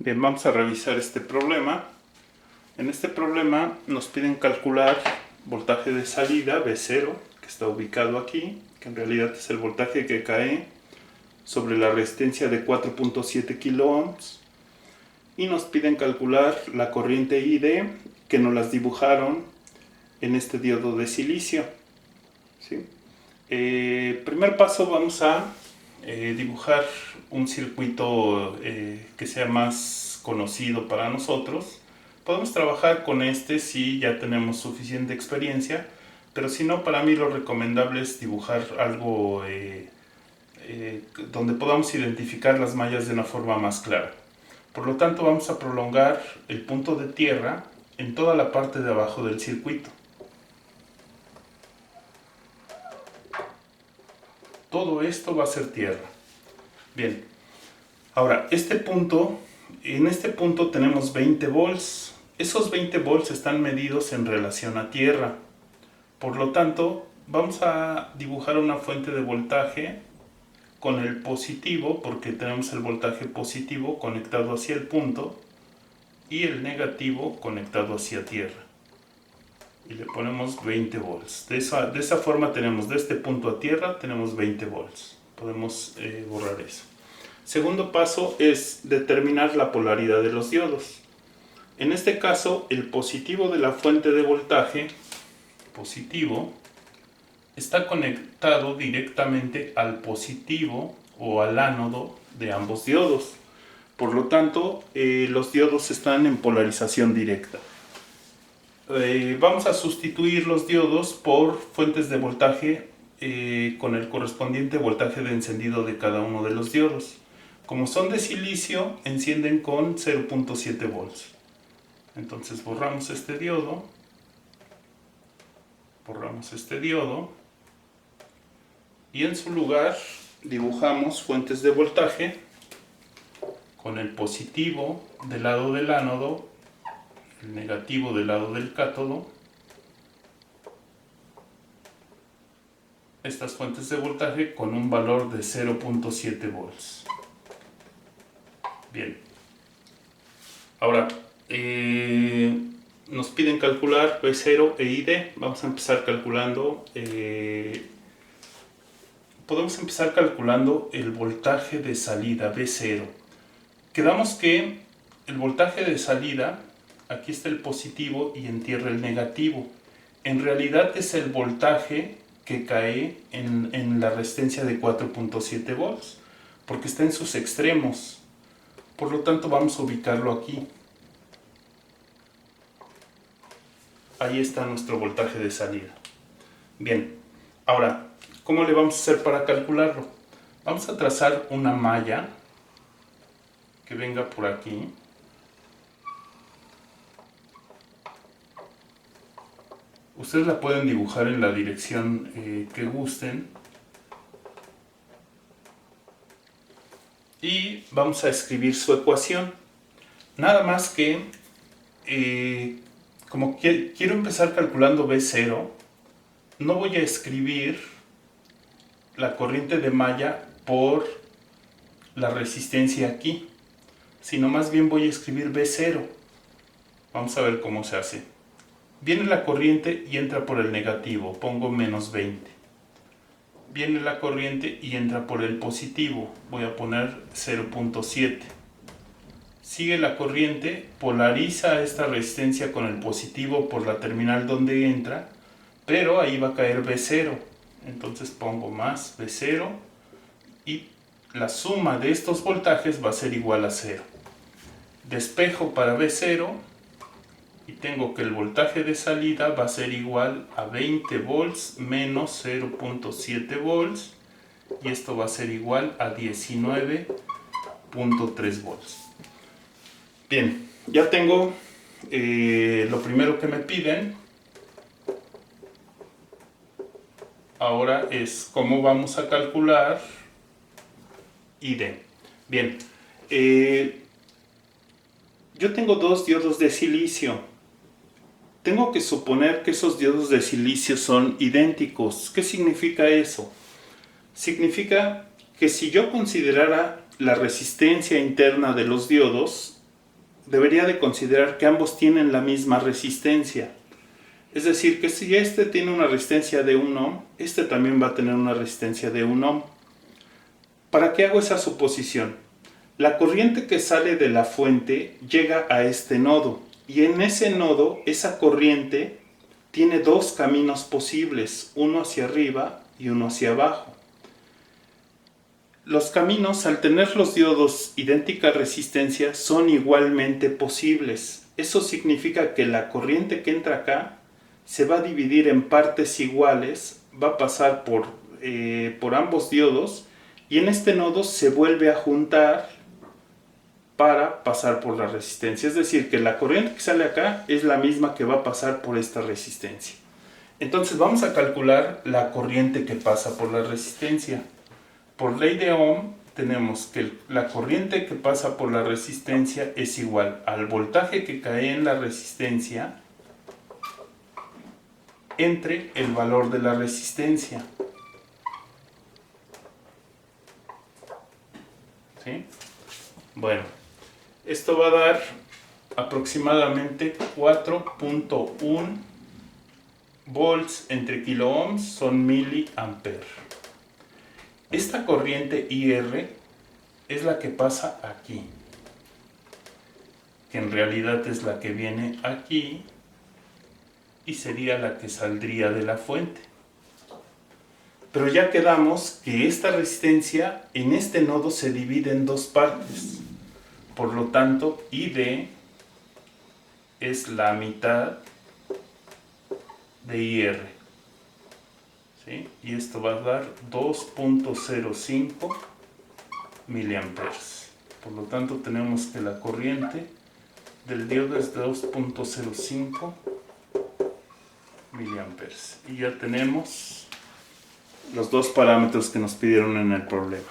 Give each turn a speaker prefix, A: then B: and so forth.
A: Bien, vamos a revisar este problema. En este problema nos piden calcular voltaje de salida V0, que está ubicado aquí, que en realidad es el voltaje que cae sobre la resistencia de 4.7 kiloohms, y nos piden calcular la corriente ID, que nos las dibujaron en este diodo de silicio. ¿Sí? Primer paso, vamos a dibujar un circuito que sea más conocido para nosotros. Podemos trabajar con este si ya tenemos suficiente experiencia, pero si no, para mí lo recomendable es dibujar algo donde podamos identificar las mallas de una forma más clara. Por lo tanto, vamos a prolongar el punto de tierra en toda la parte de abajo del circuito. Todo esto va a ser tierra. Bien, ahora en este punto tenemos 20 volts. Esos 20 volts están medidos en relación a tierra. Por lo tanto, vamos a dibujar una fuente de voltaje con el positivo, porque tenemos el voltaje positivo conectado hacia el punto y el negativo conectado hacia tierra. Y le ponemos 20 volts. De esa forma tenemos de este punto a tierra, tenemos 20 volts. Podemos borrar eso. Segundo paso es determinar la polaridad de los diodos. En este caso, el positivo de la fuente de voltaje, positivo, está conectado directamente al positivo o al ánodo de ambos diodos. Por lo tanto, los diodos están en polarización directa. Vamos a sustituir los diodos por fuentes de voltaje con el correspondiente voltaje de encendido de cada uno de los diodos. Como son de silicio, encienden con 0.7 volts. Entonces borramos este diodo. Y en su lugar dibujamos fuentes de voltaje con el positivo del lado del ánodo, el negativo del lado del cátodo. Estas fuentes de voltaje con un valor de 0.7 volts. Bien. Ahora, nos piden calcular V0 e ID. Vamos a empezar calculando. Podemos empezar calculando el voltaje de salida V0. Quedamos que el voltaje de salida, aquí está el positivo y en tierra el negativo. En realidad es el voltaje que cae en la resistencia de 4.7 volts, porque está en sus extremos. Por lo tanto, vamos a ubicarlo aquí. Ahí está nuestro voltaje de salida. Bien, ahora, ¿cómo le vamos a hacer para calcularlo? Vamos a trazar una malla que venga por aquí. Ustedes la pueden dibujar en la dirección que gusten. Y vamos a escribir su ecuación. Nada más que, como quiero empezar calculando V0, no voy a escribir la corriente de malla por la resistencia aquí, sino más bien voy a escribir V0. Vamos a ver cómo se hace. Viene la corriente y entra por el negativo, pongo menos 20. Viene la corriente y entra por el positivo, voy a poner 0.7. Sigue la corriente, polariza esta resistencia con el positivo por la terminal donde entra, pero ahí va a caer V0. Entonces pongo más V0 y la suma de estos voltajes va a ser igual a 0. Despejo para V0 y tengo que el voltaje de salida va a ser igual a 20 volts menos 0.7 volts, y esto va a ser igual a 19.3 volts. Bien, ya tengo lo primero que me piden. Ahora es cómo vamos a calcular ID. Bien, yo tengo dos diodos de silicio. Tengo que suponer que esos diodos de silicio son idénticos. ¿Qué significa eso? Significa que si yo considerara la resistencia interna de los diodos, debería de considerar que ambos tienen la misma resistencia. Es decir, que si este tiene una resistencia de 1 ohm, este también va a tener una resistencia de 1 ohm. ¿Para qué hago esa suposición? La corriente que sale de la fuente llega a este nodo, y en ese nodo esa corriente tiene dos caminos posibles, uno hacia arriba y uno hacia abajo. Los caminos, al tener los diodos idéntica resistencia, son igualmente posibles. Eso significa que la corriente que entra acá se va a dividir en partes iguales, va a pasar por ambos diodos, y en este nodo se vuelve a juntar para pasar por la resistencia. Es decir, que la corriente que sale acá es la misma que va a pasar por esta resistencia. Entonces vamos a calcular la corriente que pasa por la resistencia. Por ley de Ohm tenemos que la corriente que pasa por la resistencia es igual al voltaje que cae en la resistencia entre el valor de la resistencia. ¿Sí? Bueno, esto va a dar aproximadamente 4.1 volts entre kilo ohms, son miliamperes. Esta corriente IR es la que pasa aquí, que en realidad es la que viene aquí y sería la que saldría de la fuente. Pero ya quedamos que esta resistencia en este nodo se divide en dos partes. Por lo tanto, ID es la mitad de IR. ¿Sí? Y esto va a dar 2.05 miliamperes. Por lo tanto, tenemos que la corriente del diodo es de 2.05 miliamperes. Y ya tenemos los dos parámetros que nos pidieron en el problema.